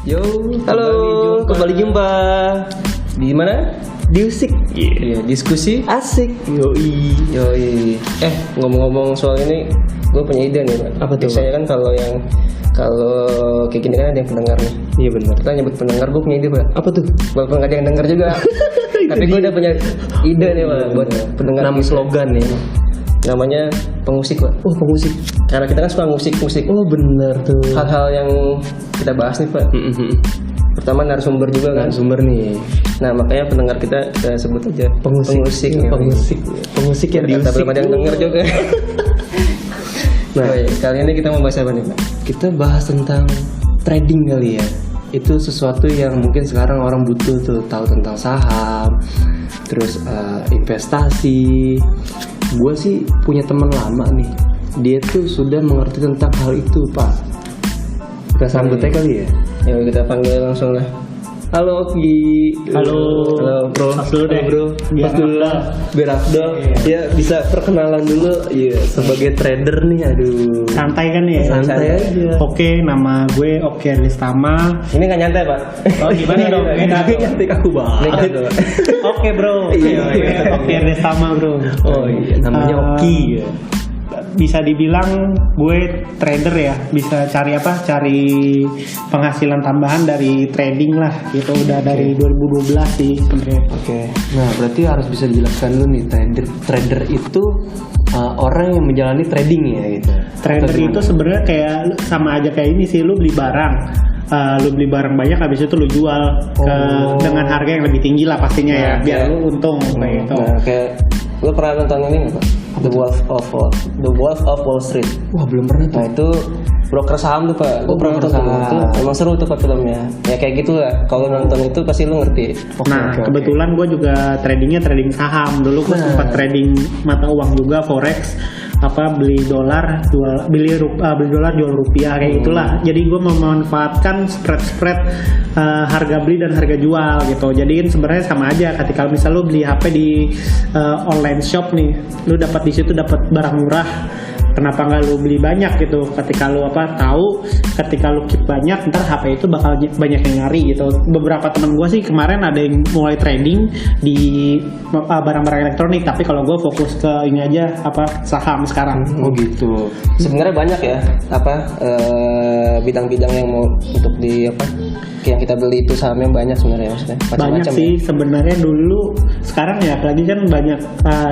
Yo, Halo, kembali jumpa. Di mana? Di Usik. Iya, diskusi. Asik. Yoi. Ngomong-ngomong soal ini, gue punya ide nih, Pak. Apa tuh, Biasanya kan kalau kayak gini kan ada yang pendengar nih. Iya benar. Kita nyebut pendengar, gue punya ide, Pak. Apa tuh? Walaupun gak ada yang denger juga. Tapi gue udah punya ide nih, Pak, buat pendengar. Nama kita. slogan nih. Namanya pengusik, Pak. Oh, pengusik. Karena kita kan suka musik. Oh, benar tuh. Hal-hal yang kita bahas nih, Pak. Pertama narasumber juga kan. Sumber nih. Nah, makanya pendengar kita sebut aja pengusik. Pengusik yang Kita diusik. belum ada yang denger juga. Nah, Kali ini kita mau bahas apa nih, Pak? kita bahas tentang trading kali ya. Itu sesuatu yang mungkin sekarang orang butuh tuh, tahu tentang saham, terus investasi. Gue sih punya teman lama nih, dia tuh sudah mengerti tentang hal itu, Pak. Kita sambut aja kali ya. Ya kita panggil langsung lah. Halo Oki. Halo bro. Pas dulu deh. Bro. Biar Pas dulu lah. Biar Afdal. Ya bisa perkenalan dulu. Iya, sebagai trader nih. Aduh. Santai kan ya? Santai aja. Oke, nama gue Oki Arlistama. Ini nggak nyantai, Pak. Oh gimana dong? Beda dong. Cantik aku banget. Ini kan, Pak. Oke bro. Iya. Oki Arlistama bro. Oh iya, namanya Oki ya. Bisa dibilang gue trader ya. Bisa cari apa? Cari penghasilan tambahan dari trading lah. Gitu udah dari 2012 sih sebenarnya. Oke. Nah, berarti harus bisa dijelaskan dulu nih, trader itu orang yang menjalani trading ya gitu. Trader itu sebenarnya kayak sama aja kayak ini sih, lu beli barang. Lu beli barang banyak, habis itu lu jual dengan harga yang lebih tinggi lah pastinya ya, biar lu untung kayak gitu. Nah, kayak lu pernah nonton ini nggak, Pak? The Wolf of Wall Street. Wah, belum pernah tuh. Nah, itu broker saham tuh, Pak. Gue pernah nonton broker film itu. saham. Emang seru tuh, Pak, filmnya. Ya kayak gitu lah. Kalau nonton itu pasti lu ngerti. Nah, kebetulan gue juga tradingnya trading saham. Dulu gue sempat trading mata uang juga, forex, beli dolar, beli dolar jual rupiah kayak gitulah. Jadi gue memanfaatkan spread harga beli dan harga jual gitu. Jadi kan sebenarnya sama aja. Ketika misal lu beli HP di online shop nih, lu dapat di situ dapat barang murah. Kenapa nggak lu beli banyak gitu? Ketika lu tahu, ketika lu keep banyak, ntar HP itu bakal banyak yang nyari gitu. Beberapa teman gue sih kemarin ada yang mulai trading di barang-barang elektronik, tapi kalau gue fokus ke ini aja saham sekarang. Oh gitu. Sebenarnya banyak ya bidang-bidang yang mau untuk yang kita beli itu saham yang banyak sebenarnya, maksudnya Banyak macam-macam sih ya. sebenarnya dulu. Sekarang ya apalagi kan banyak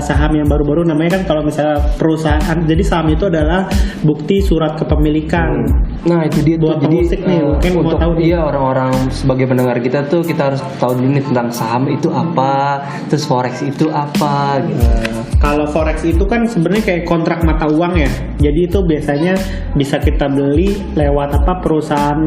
saham yang baru-baru, namanya kan kalau misalnya perusahaan, jadi saham itu adalah bukti surat kepemilikan. Nah, itu dia Buat tuh. Jadi pemusik nih, mungkin mau untuk tahu nih. dia orang-orang sebagai pendengar kita tuh, kita harus tahu dulu nih tentang saham itu apa, terus forex itu apa gitu. Kalau forex itu kan sebenarnya kayak kontrak mata uang ya. Jadi itu biasanya bisa kita beli lewat perusahaan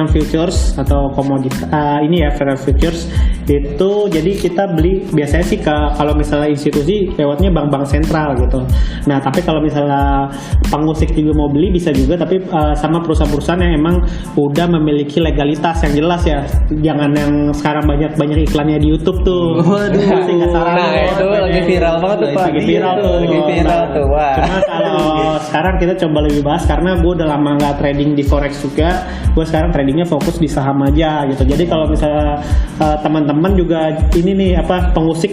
futures atau komoditas. Ini ya futures itu. Jadi kita beli biasanya sih kalau misalnya institusi lewatnya bank-bank sentral gitu. Nah, tapi kalau misalnya pengusik juga mau beli bisa juga, tapi sama perusahaan-perusahaan yang emang udah memiliki legalitas yang jelas ya. Jangan yang sekarang banyak iklannya di YouTube tuh. Waduh. Pasti nggak salah. Nah, itu lagi viral banget tuh, Pak. Lagi viral tuh. Lagi viral tuh. Wah. Cuma kalau sekarang kita coba lebih bahas, karena gue udah lama nggak trading di forex juga. Gue sekarang tradingnya fokus di saham aja gitu. Jadi kalau misalnya teman-teman juga ini nih pengusik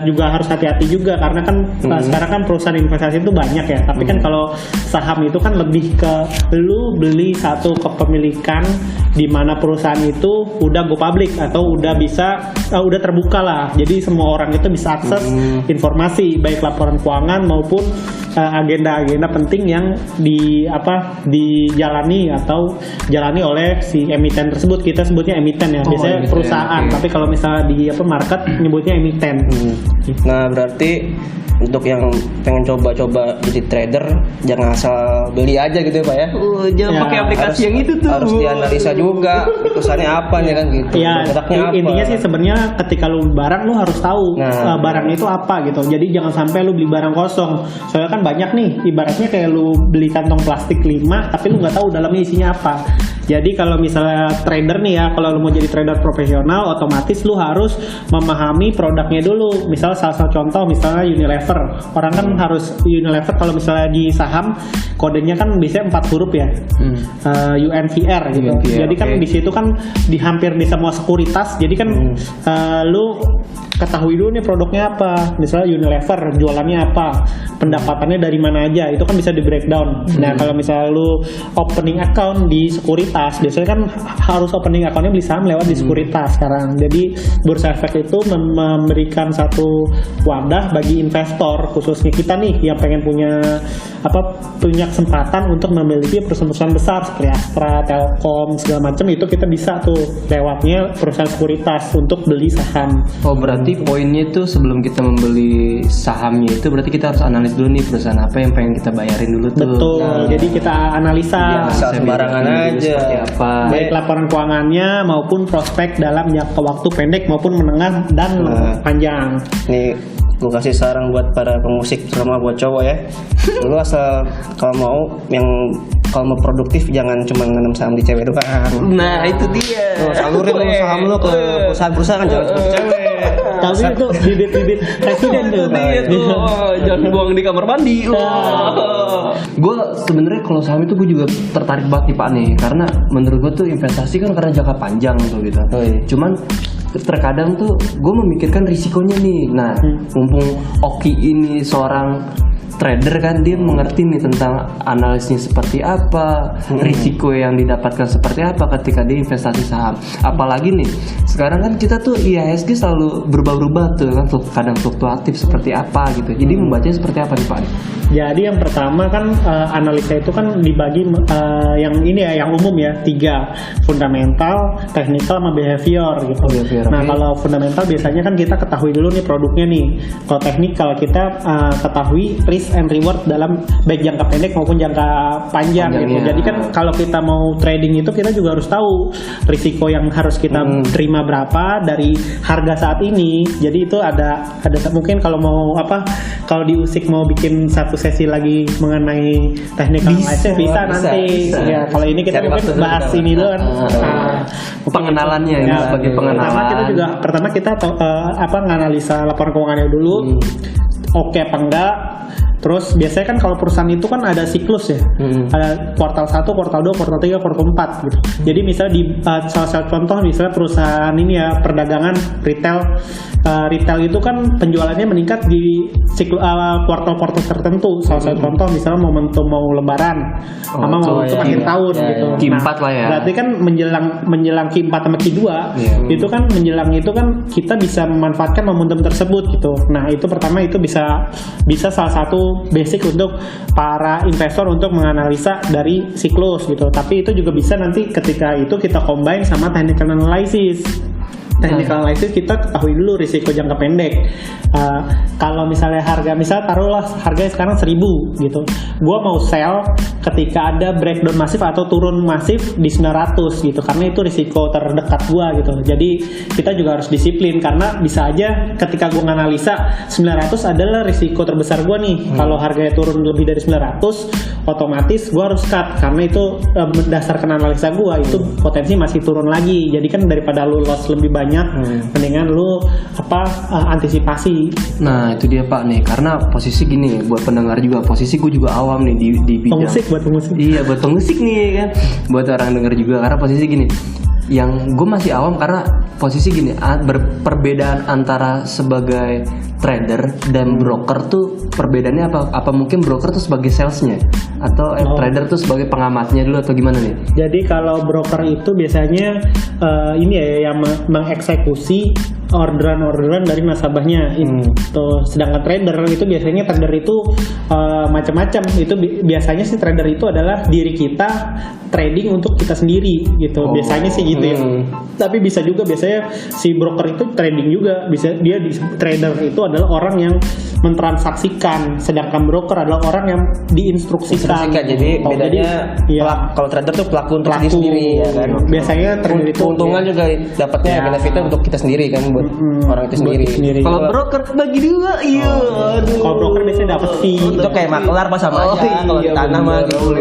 juga harus hati-hati juga, karena kan sekarang kan perusahaan investasi itu banyak ya. Tapi kan kalau saham itu kan lebih ke lu beli satu kepemilikan di mana perusahaan itu udah go public atau udah bisa udah terbuka lah. Jadi semua orang itu bisa akses informasi, baik laporan keuangan maupun agenda-agenda penting yang dijalani atau jalani oleh si emiten tersebut. Kita sebutnya emiten ya, biasanya emiten, perusahaan. okay. Tapi kalau misalnya di market nyebutnya emiten. Nah, berarti untuk yang pengen coba-coba jadi trader, jangan asal beli aja gitu ya, Pak ya. Jangan Ya, pakai aplikasi yang itu tuh. Harus dianalisa juga perusahaannya apa nih kan gitu. Ya, Produknya apa. intinya sih sebenarnya ketika lu barang lu harus tahu Nah, barang itu apa gitu. Jadi jangan sampai lu beli barang kosong. Soalnya kan banyak nih, ibaratnya kayak lu beli kantong plastik 5 tapi lu nggak tahu dalamnya isinya apa. Jadi kalau misalnya trader nih ya, kalau lu mau jadi trader profesional, otomatis lu harus memahami produknya dulu. Misal salah satu contoh misalnya Unilever. Orang kan harus Unilever kalau misalnya di saham kodenya kan biasanya 4 huruf ya. UNVR gitu. UNVR, Jadi kan oke. di situ kan hampir di semua sekuritas. Jadi kan lu ketahui dulu nih produknya apa. Misalnya Unilever jualannya apa, pendapatannya dari mana aja, itu kan bisa di breakdown. Nah kalau misalnya lu opening account di sekuritas, biasanya kan harus opening accountnya beli saham lewat di sekuritas sekarang. Jadi Bursa Efek itu memberikan satu wadah bagi investor, khususnya kita nih yang pengen punya kesempatan untuk memiliki perusahaan-perusahaan besar seperti Astra, Telkom segala macam, itu kita bisa tuh lewatnya perusahaan sekuritas untuk beli saham. Oh berarti poinnya itu sebelum kita membeli sahamnya itu berarti kita harus analis dulu nih perusahaan apa yang pengen kita bayarin dulu tuh. Betul. Jadi kita analisa Asal sembarangan aja. Seperti apa. baik laporan keuangannya maupun prospek dalam jangka waktu pendek maupun menengah dan panjang. Nih gue kasih saran buat para pemusik, terutama buat cowok ya. Lu asal kalau mau produktif jangan cuma nanam saham di cewek doang. Nah itu dia. Salurin lu saham lu ke perusahaan-perusahaan, jangan cuma ke cewek. Tapi itu bibit-bibit presiden tuh. Jangan buang di kamar mandi. Gue sebenarnya kalau saham itu gue juga tertarik banget nih Pak nih, karena menurut gue tuh investasi kan karena jangka panjang tuh gitu. Cuman terkadang tuh gue memikirkan risikonya nih. Nah, mumpung Oki ini seorang trader kan, dia mengerti nih tentang analisnya seperti apa, risiko yang didapatkan seperti apa ketika dia investasi saham. Apalagi nih sekarang kan kita tuh IHSG selalu berubah-ubah tuh kan, kadang fluktuatif seperti apa gitu. Jadi membacanya seperti apa nih Pak? Jadi yang pertama kan analisa itu kan dibagi yang ini ya, yang umum ya, 3: fundamental, technical, sama behavior gitu. Behavior, Nah okay. kalau fundamental biasanya kan kita ketahui dulu nih produknya nih. Kalau technical kita ketahui risk and reward dalam baik jangka pendek maupun jangka panjang gitu. Panjangnya. Jadi kan kalau kita mau trading itu kita juga harus tahu risiko yang harus kita terima berapa dari harga saat ini. Jadi itu ada mungkin kalau mau kalau diusik mau bikin satu sesi lagi mengenai technical analysis bisa nanti. bisa. Ya kalau ini kita Cari mungkin waktu dulu bahas dong. ini dulu kan. Pengenalannya ini sebagai pengenalan. Pertama kita nganalisa laporan keuangannya dulu. Oke apa enggak. Terus biasanya kan kalau perusahaan itu kan ada siklus ya. Ada kuartal 1, kuartal 2, kuartal 3, kuartal 4 gitu. Jadi misalnya di salah satu contoh misalnya perusahaan ini ya, perdagangan retail. Retail itu kan penjualannya meningkat di kuartal-kuartal tertentu. Salah satu contoh misalnya momentum mau lebaran sama mau akhir tahun gitu. Q4 lah ya. Berarti kan menjelang Q4 sama Q2 itu kan menjelang itu kan kita bisa memanfaatkan momentum tersebut gitu. Nah, itu pertama itu bisa salah satu basic untuk para investor untuk menganalisa dari siklus gitu. Tapi itu juga bisa nanti ketika itu kita combine sama technical analysis. Technical analysis kita ketahui dulu risiko jangka pendek. Kalau misalnya taruhlah harganya sekarang 1.000 gitu. Gua mau sell ketika ada breakdown masif atau turun masif di 900 gitu. Karena itu risiko terdekat gua gitu. Jadi kita juga harus disiplin karena bisa aja ketika gua nganalisa 900 adalah risiko terbesar gua nih. Kalau harganya turun lebih dari 900, otomatis gua harus cut karena itu berdasarkan analisa gua itu potensi masih turun lagi. Jadi kan daripada lu loss lebih banyak, mendingan lu antisipasi. Nah itu dia Pak nih, karena posisi gini buat pendengar juga, posisi gue juga awam nih di bidang Pengusik. Iya buat pengusik nih kan, buat orang denger juga, karena posisi gini, yang gue masih awam karena posisi gini, perbedaan antara sebagai trader dan broker tuh perbedaannya apa? Apa mungkin broker tuh sebagai salesnya atau trader tuh sebagai pengamatnya dulu atau gimana nih? Jadi kalau broker itu biasanya ini ya yang mengeksekusi orderan dari nasabahnya itu. Sedangkan trader itu biasanya macam-macam. Itu biasanya sih trader itu adalah diri kita trading untuk kita sendiri gitu. Biasanya sih gitu ya. Tapi bisa juga biasanya si broker itu trading juga. Bisa dia trader itu adalah orang yang mentransaksikan, sedangkan broker adalah orang yang diinstruksikan. Jadi bedanya kalau trader tuh pelaku untuk diri sendiri ya kan. Biasanya trader itu keuntungan juga dapatnya benefitnya untuk kita sendiri kan, buat orang itu sendiri. Kalau broker bagi dua, iya. Kalau broker biasanya dapat fee. Itu kayak maklar pas sama aja. Kalau di tanah mah gitu.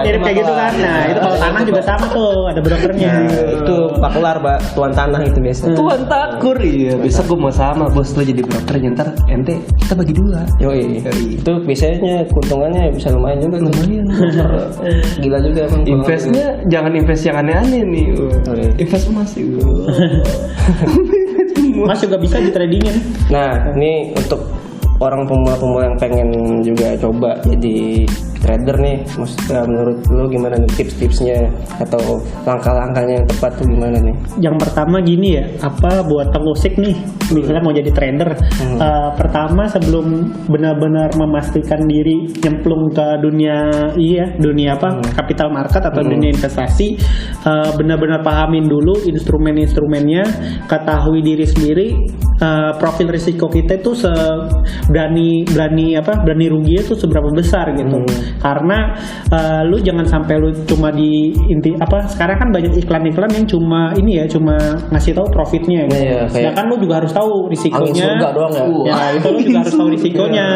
Mirip kayak gitu kan. Nah, itu kalau tanah juga sama tuh, ada brokernya. Itu maklar, Pak. Tuan tanah itu biasa. Tuan takur, iya. Besok gue mau lama bos lo jadi broker ntar ente kita bagi 2. Yoi. Itu biasanya keuntungannya bisa lumayan juga. Lumayan. Gila juga emang. Investnya jangan invest yang aneh-aneh nih. iya. Invest emas itu. Mas juga bisa di tradingin. Nah, ini untuk orang pemula-pemula yang pengen juga coba jadi trader nih, maksudnya menurut lo gimana nih tips-tipsnya atau langkah-langkahnya yang tepat tuh gimana nih? Yang pertama gini ya, apa buat pengusik nih, misalnya mau jadi trader, pertama sebelum benar-benar memastikan diri nyemplung ke dunia capital market atau dunia investasi, benar-benar pahamin dulu instrumen-instrumennya, ketahui diri sendiri, profil risiko kita itu berani ruginya tuh seberapa besar gitu. Karena lu jangan sampai lu cuma sekarang kan banyak iklan-iklan yang cuma ngasih tahu profitnya gitu. Iya, Sedangkan lu juga harus tahu risikonya. Angin surga doang ya. Ya, itu lu juga harus tahu risikonya.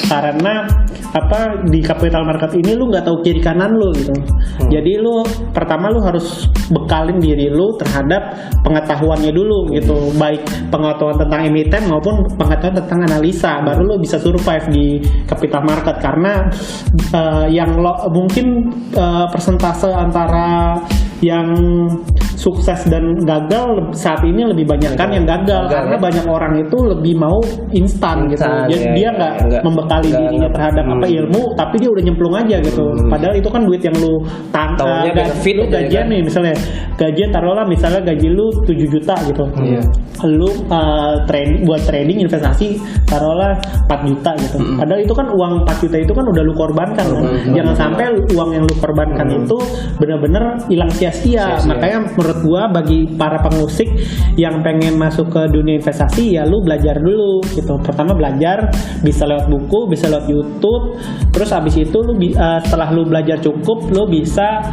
Karena di capital market ini lu nggak tahu kiri kanan lu gitu. Jadi lu pertama lu harus bekalin diri lu terhadap pengetahuannya dulu gitu. Baik pengetahuan tentang emiten maupun pengetahuan tentang analisa, baru lo bisa survive di capital market. Karena mungkin persentase antara yang sukses dan gagal saat ini lebih banyak kan yang gagal karena banyak orang itu lebih mau instan gitu. Jadi dia nggak membekali dirinya terhadap ilmu, tapi dia udah nyemplung aja gitu. Padahal itu kan duit yang lu lu gajian nih, misalnya gajian taruhlah misalnya gaji lu 7 juta gitu. Lu buat trading investasi taruhlah 4 juta gitu. Padahal itu kan uang 4 juta itu kan udah lu korbankan kan. Jangan sampai uang yang lu korbankan itu benar-benar hilang sia-sia. Makanya menurut gua bagi para pengusik yang pengen masuk ke dunia investasi, ya lu belajar dulu gitu. Pertama belajar, bisa lewat buku, bisa lewat YouTube. Terus habis itu lu setelah lu belajar cukup, lu bisa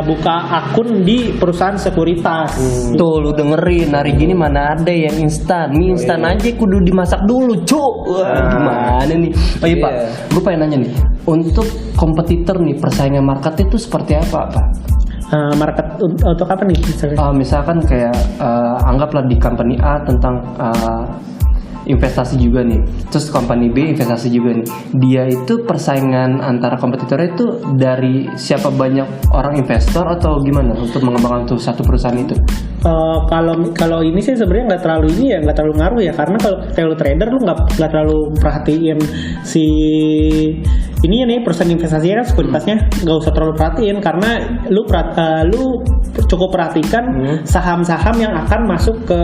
buka akun di perusahaan sekuritas. Tuh lu dengerin, hari gini mana ada yang instan. Mie instan aja kudu dimasak dulu, cuk. Wah, gimana nih? Oh iya Pak, gue pengen nanya nih. Untuk kompetitor nih, persaingan market itu seperti apa Pak? Market untuk apa nih misalnya? Misalkan kayak anggaplah di company A tentang investasi juga nih, terus company B investasi juga nih. Dia itu persaingan antara kompetitornya itu dari siapa banyak orang investor atau gimana untuk mengembangkan tuh satu perusahaan itu? Kalau ini sih sebenarnya nggak terlalu ngaruh ya, karena kalau trader lu nggak terlalu perhatiin si ini ya nih perusahaan investasinya kan sekuritasnya nggak usah terlalu perhatiin, karena lu cukup perhatikan saham-saham yang akan masuk ke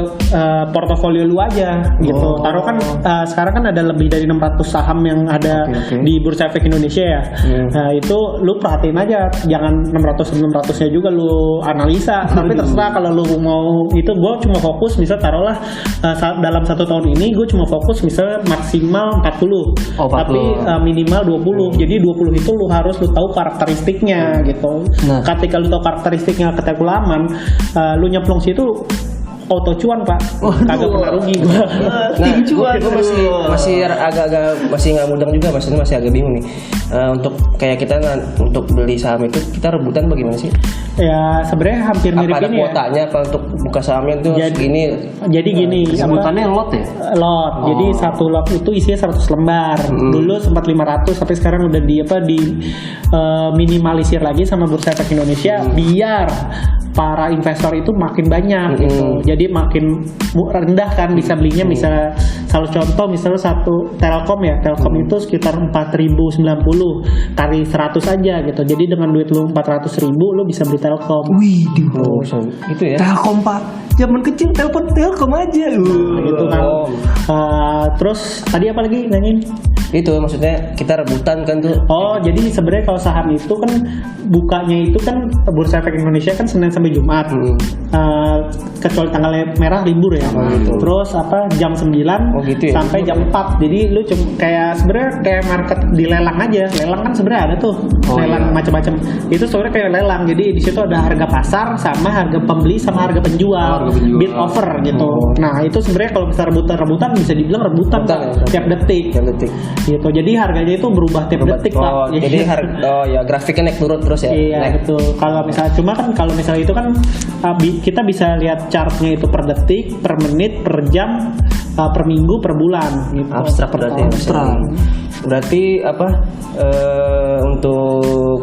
portofolio lu aja gitu. Taruh kan sekarang kan ada lebih dari 600 saham yang ada di Bursa Efek Indonesia ya. Nah itu lu perhatiin aja, jangan 600-nya juga lu analisa. Tapi terserah kalau lu mau itu, gue cuma fokus misal taruhlah dalam 1 tahun ini gue cuma fokus misal maksimal 40, tapi minimal 20. Jadi 20 itu lu harus lu tahu karakteristiknya gitu. Ketika lu tahu karakteristiknya ketekulaman, lu nyemplung situ auto cuan Pak, kagak pernah rugi gue. Gue masih agak-agak masih nggak mudeng juga, maksudnya masih agak bingung nih. Untuk kayak kita untuk beli saham itu kita rebutan bagaimana sih? Ya sebenarnya hampir mirip ada ini kuotanya ya. apa untuk buka sahamnya itu segini? Jadi gini, sebutannya lot ya? Lot. Jadi satu lot itu isinya 100 lembar. Dulu sempat 500, tapi sekarang udah di minimalisir lagi sama Bursa Efek Indonesia biar para investor itu makin banyak gitu. Jadi makin rendah kan bisa belinya. Misalnya salah contoh misalnya satu Telkom ya, Telkom itu sekitar 4.090 kali 100 aja gitu. Jadi dengan duit lu 400.000 lu bisa beli Telkom. Wih, itu ya. Telkom Pak, zaman kecil telepon Telkom aja gitu kan. Terus tadi apa lagi nanyain? Itu maksudnya kita rebutan kan tuh. Jadi sebenarnya kalau saham itu kan bukanya itu kan Bursa Efek Indonesia kan Senin sampai Jumat. Kecuali tanggal merah libur ya. Terus jam 9 gitu ya? sampai jam 4. Jadi lu sebenarnya kayak market di lelang aja. Lelang kan sebenarnya ada tuh. Lelang macam-macam. Itu sebenarnya kayak lelang. Jadi di situ ada harga pasar sama harga pembeli sama harga penjual. Bid over gitu. Nah, itu sebenarnya kalau bisa rebutan bisa dibilang rebutan tiap detik. Gitu. Jadi harganya itu berubah tiap detik Pak. Jadi grafiknya naik turun terus ya. Iya betul. Kalau misalnya itu kan kita bisa lihat chartnya itu per detik, per menit, per jam, per minggu, per bulan gitu. Abstrak berarti. Abstrak. Berarti apa? Untuk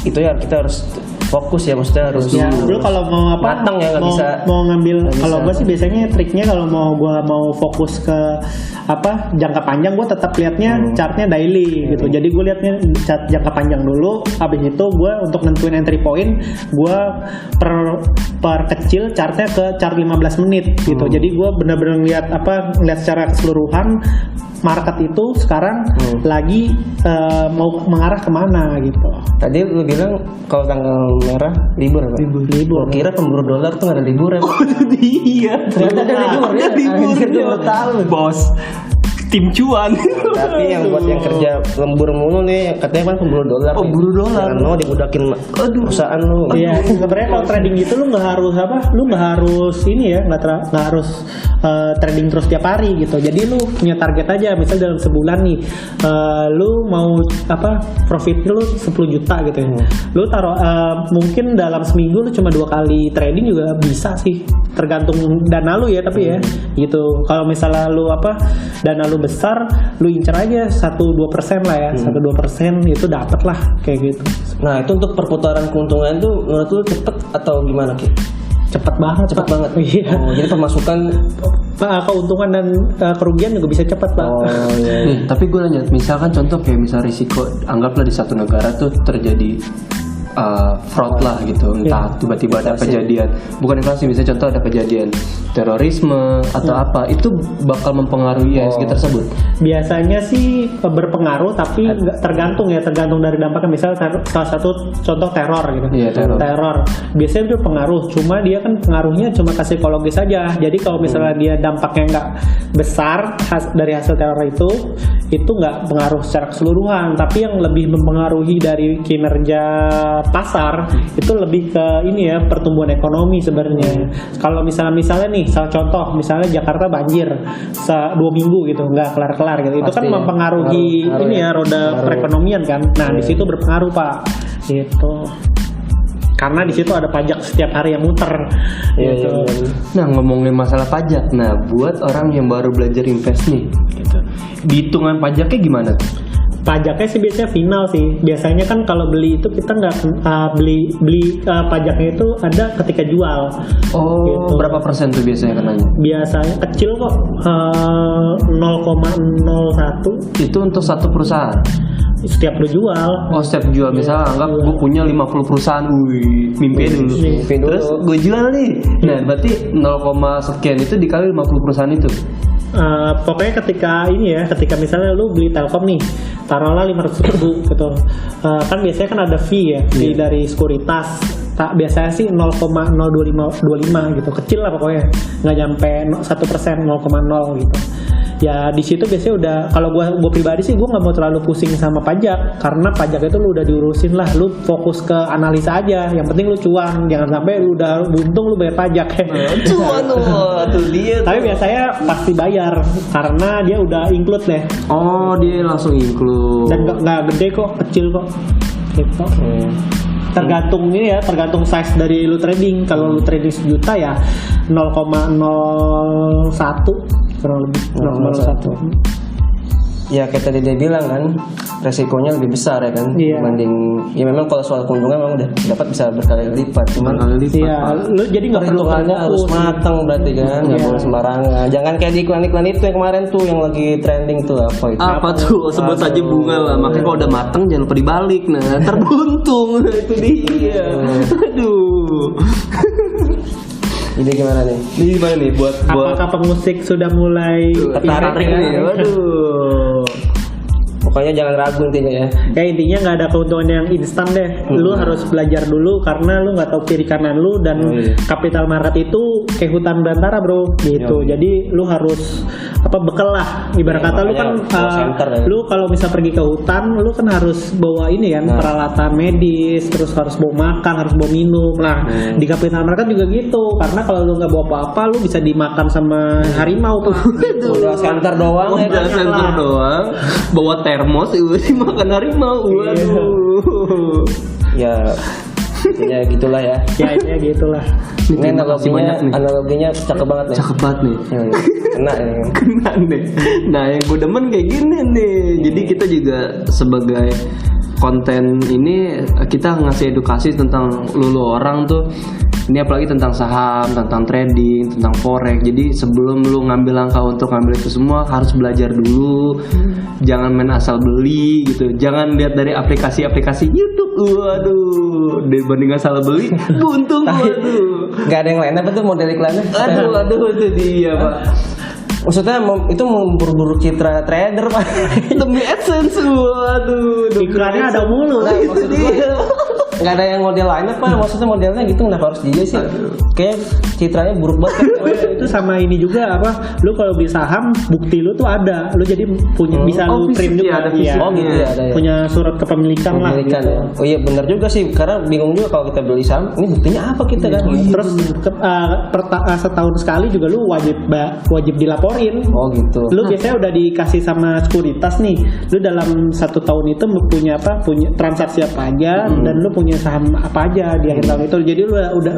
itu ya kita harus fokus ya, maksudnya harus Ya, lu kalau mau apa? matang ya, nggak mau, bisa. mau ngambil. Nggak Kalau bisa. gue sih biasanya triknya kalau mau fokus ke apa jangka panjang, gue tetap liatnya chartnya daily gitu. Jadi gue liatnya chart jangka panjang dulu. Habis itu gue untuk nentuin entry point, gue per kecil chartnya ke chart 15 menit gitu. Jadi gue benar-benar ngeliat secara keseluruhan market itu sekarang lagi mau mengarah kemana gitu. Tadi lu bilang kalau tanggal merah libur apa? Libur. Gua kira pemburu dolar tuh nggak ada libur ya. Iya, Ternyata ada libur ya. Anjir, gua baru tahu. bos. Tim cuan. Tapi yang buat yang kerja lembur mulu nih, katanya kan pemburu dolar. Oh, nih. pemburu dolar. Jangan mau dibudakin perusahaan lu. Iya, sebenarnya kalau trading gitu lu nggak harus lu nggak harus ini ya, nggak harus trading terus tiap hari gitu. Jadi lu punya target aja, misal dalam sebulan nih, lu mau profit lu 10 juta gitu ya. Lu taruh mungkin dalam seminggu lu cuma 2 kali trading juga bisa sih, tergantung dana lu ya, tapi ya gitu. Kalau misalnya lu dana lu besar, lu incer aja 1-2% lah ya, 1-2% itu dapat lah kayak gitu. Nah, itu untuk perputaran keuntungan tuh menurut lu cepet atau gimana Ki? Cepet banget. Iya. Oh, jadi pemasukan Keuntungan dan kerugian juga bisa cepat, Pak. oh iya. Nih, tapi gue nanya, misalkan contoh kayak misal risiko, anggaplah di satu negara tuh terjadi fraud lah gitu, entah tiba-tiba ada kejadian, bukan inflasi, misalnya contoh ada kejadian terorisme atau apa, itu bakal mempengaruhi IHSG tersebut. Biasanya sih berpengaruh, tapi nggak tergantung dari dampaknya. Misal salah satu contoh teror gitu. Iya, teror. Biasanya itu pengaruh, cuma dia kan pengaruhnya cuma ke psikologis saja. Jadi kalau misalnya dia dampaknya nggak besar dari hasil teror itu nggak pengaruh secara keseluruhan. Tapi yang lebih mempengaruhi dari kinerja pasar itu lebih ke ini ya, pertumbuhan ekonomi sebenarnya. Kalau misalnya nih, contoh misalnya Jakarta banjir 2 minggu gitu, nggak kelar gitu. Itu Pasti kan ya. mempengaruhi Pengaruh ini ya, roda perekonomian kan. Nah, di situ berpengaruh, Pak. Gitu. Karena di situ ada pajak setiap hari yang muter. Gitu. Nah, ngomongin masalah pajak, nah buat orang yang baru belajar invest nih, gitu, dihitungan pajaknya gimana tuh? Pajaknya sih biasanya final sih. Biasanya kan kalau beli itu kita nggak beli pajaknya itu ada ketika jual. Oh, Gitu. berapa persen tuh biasanya kenanya? Biasanya kecil kok, 0,01 Itu untuk satu perusahaan. setiap lu jual. Oh, setiap jual, misalnya anggap gue punya 50 perusahaan, mimpi dulu. Mimpi dulu. Terus gue jual nih. Nah, berarti 0, sekian itu dikali 50 perusahaan itu. Pokoknya ketika misalnya lu beli Telkom nih, taruhlah 500.000 gitu. Kan biasanya kan ada fee ya, fee dari sekuritas. Biasanya sih 0,025 gitu, kecil lah pokoknya, nggak nyampe 1%, 0,0 gitu. Ya di situ biasanya udah, kalau gue pribadi sih gue nggak mau terlalu pusing sama pajak, karena pajak itu lu udah diurusin lah, lu fokus ke analisa aja, yang penting lu cuan, jangan sampai lu udah buntung lu bayar pajak. Cuan tuh dia. Tapi biasanya pasti bayar karena dia udah include deh, Oh, dia langsung include. dan nggak gede kok, kecil kok gitu. Tergantung ini ya, tergantung size dari lu trading. Kalau lu trading 1 juta ya 0,01 kurang lebih 0,01. Ya kayak tadi dia bilang kan, resikonya lebih besar ya kan, Iya. dibanding ya memang kalau soal keuntungan memang udah dapat bisa berkali lipat, cuman Kali lipat. Iya, lu jadi nggak perlu perhitungannya harus fokus. matang berarti kan, nggak Iya. boleh sembarangan. Jangan kayak di iklan-iklan itu yang kemarin tuh yang lagi trending tuh apa itu? Apa tuh? Sebut saja bunga lah. Makanya kalau udah mateng jangan lupa dibalik. Nah, terbuntung. Itu dia. Aduh. Ini gimana nih? Ini gimana nih buat Apakah pemusik sudah mulai tertarik ini, nih? ya? Waduh. Pokoknya jangan ragu intinya ya. Ya intinya nggak ada keuntungan yang instan deh. Lu harus belajar dulu karena lu nggak tahu kiri kanan lu, dan capital market itu kayak hutan belantara bro gitu. Jadi lu harus bekal lah. Ibarat Iya, kata lu kan makanya call center ya. lu kalau misal pergi ke hutan, lu kan harus bawa ini kan, peralatan medis, terus harus bawa makan, harus bawa minum. Nah di capital market juga gitu, karena kalau lu nggak bawa apa-apa, lu bisa dimakan sama harimau tuh. Udah center doang ya Udah kan. center doang. Bawa termos makan harimau. Waduh. Ya intinya gitulah ya. Ya gitulah. Ini Terima kasih banyak nih. analoginya cakep banget nih. Cakep banget nih. Iya, iya. Kena ya. Kena nih. Nah yang gue demen kayak gini nih. Jadi kita juga sebagai konten ini kita ngasih edukasi tentang lu orang tuh. Ini apalagi tentang saham, tentang trading, tentang forex. Jadi sebelum lu ngambil langkah untuk ngambil itu semua harus belajar dulu. Jangan main asal beli gitu. Jangan lihat dari aplikasi-aplikasi YouTube. Waduh, dibanding asal beli, buntung waduh. Gak ada yang lain apa tuh model iklannya? Aduh itu dia Pak. Maksudnya itu memperburuk citra trader Pak. Demi AdSense, waduh. Iklannya ada mulu. Nah, maksud gua nggak ada yang model lain apa? Maksudnya modelnya gitu kenapa harus dia sih? Kayak citranya buruk banget. Itu sama ini juga apa? Lu kalau beli saham, bukti lu tuh ada. Lu jadi punya bisa lu print fisik juga. ya, ada fisik. Oh gitu ya ada ya. Punya surat kepemilikan lah. Pemilikan gitu. ya. Oh iya benar juga sih. Karena bingung juga kalau kita beli saham, ini buktinya apa kita kan? Terus setahun sekali juga lu wajib dilaporin. Oh gitu. Lu biasanya udah dikasih sama sekuritas nih. Lu dalam 1 tahun itu punya transaksi apa aja dan lu punya saham apa aja di akhir tahun itu. Jadi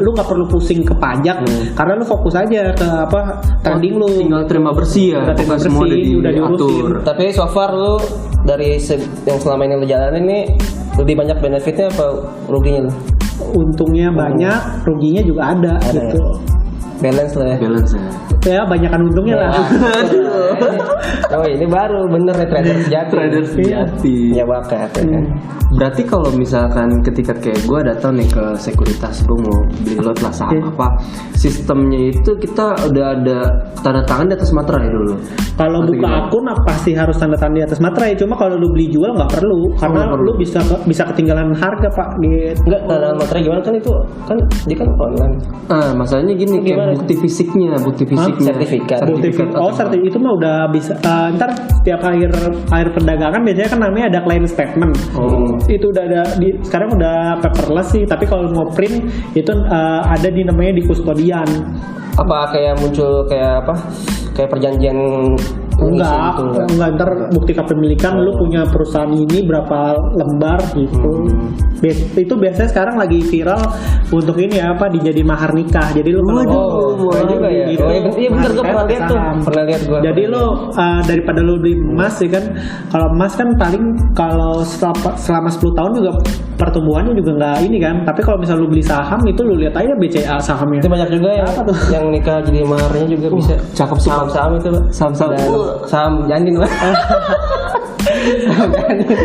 lu nggak perlu pusing ke pajak karena lu fokus aja ke apa trading lu. Tinggal terima bersih ya. Udah terima Pokoknya semua bersih, udah diatur. diurusin. Tapi so far lu dari yang selama ini lu jalanin nih lebih banyak benefitnya apa ruginya lu? Untungnya banyak, ruginya juga ada gitu. Balance lah ya. Balance ya. Ya banyakan untungnya lah. Oh ini baru bener nih trader sejati. Trader sejati. Ya bakat ya kan. Berarti kalau misalkan ketika kayak gue datang nih ke sekuritas, gue mau beli lot lah saham apa, sistemnya itu kita udah ada tanda tangan di atas materai dulu. Kalau Atau buka gimana? akun pasti harus tanda tangan di atas materai. Cuma kalau lu beli jual nggak perlu, karena nggak perlu. lu bisa ketinggalan harga Pak. Gitu. Enggak tanda materai gimana kan itu kan dia kan online. Masalahnya gini, kayak Gimana? bukti fisiknya. Sertifikat. Sertifikat itu mah udah bisa. Ntar setiap akhir perdagangan biasanya kan namanya ada client statement. Itu udah ada sekarang udah paperless sih. Tapi kalau mau print itu ada di namanya di kustodian. Apa kayak muncul kayak apa? Kayak perjanjian Enggak, ntar bukti kepemilikan lu punya perusahaan ini berapa lembar gitu. Itu biasanya sekarang lagi viral untuk ini apa dijadi mahar nikah. Jadi lu Oh, juga ya. gitu, Oh, iya bener gue pernah lihat tuh. Pernah lihat gue. Jadi lu daripada lu beli emas ya kan, kalau emas kan paling kalau selama 10 tahun juga pertumbuhannya juga nggak ini kan. Tapi kalau misalnya lu beli saham itu lu lihat aja BCA sahamnya. itu banyak juga yang nikah jadi maharnya juga bisa. Cakep sih. Saham itu Pak. Saham-saham. Dan saham janin Pak.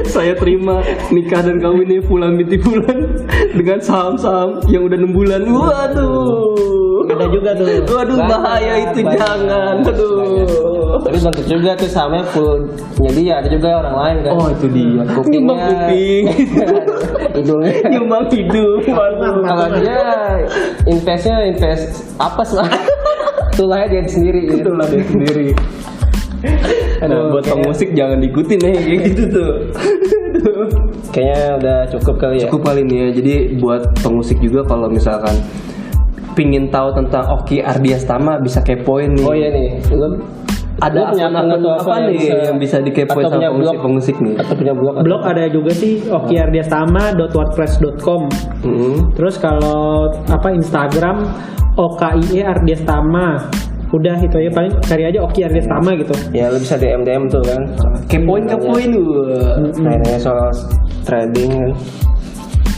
Saya terima nikah dan kawin ini bulan binti bulan dengan saham-saham yang udah 6 bulan. Waduh. Ada juga tuh. Waduh bahaya itu Banyak. jangan. Aduh. Tapi bentuk juga tuh sahamnya full. Jadi ya ada juga orang lain kan. Oh itu dia. Kupingnya. Nyumbang kuping. Hidungnya. Nyumbang hidung. Kalau dia invest apa sih? Tulahnya dia sendiri. Itulah dia sendiri. Nah, buat pemusik jangan diikutin kayak gitu tuh. Kayaknya udah cukup kali ya. Cukup kali ini ya. Jadi buat pemusik juga kalau misalkan pingin tahu tentang Oki Ardiastama bisa kepoin nih. Oh iya nih. Ada punya akun atau apa nih yang bisa dikepoin atau punya sama blog pemusik nih? Atau punya blog? Blog ada juga sih okiardiastama.wordpress.com. Terus kalau Instagram OKIE Ardiastama. Udah itu aja, paling cari aja Oki Ardiastama gitu. Ya lu bisa DM tuh kan. Kepoin lu. Nanya soal trading kan.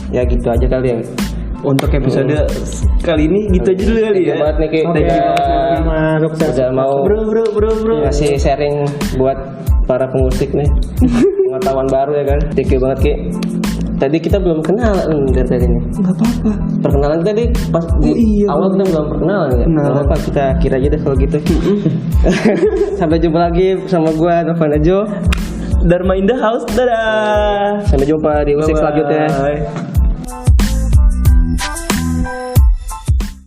Ya gitu aja kali ya. Untuk episode kali ini gitu aja dulu kali ya. Thank you banget nih Ki. Oke, sama Dokter. Udah mau Bro. ngasih sharing buat para pengusik nih. Pengetahuan baru ya kan. Thank you banget Ki. Tadi kita belum kenal dari tadi nih. Enggak apa-apa. Perkenalan tadi pas di awal kita belum perkenalan ya. Enggak apa-apa kita akhir aja deh kalau gitu. Sampai jumpa lagi sama gua Novan Ajo. Dharma in the house. Dadah. Sampai jumpa di usik selanjutnya. Bye.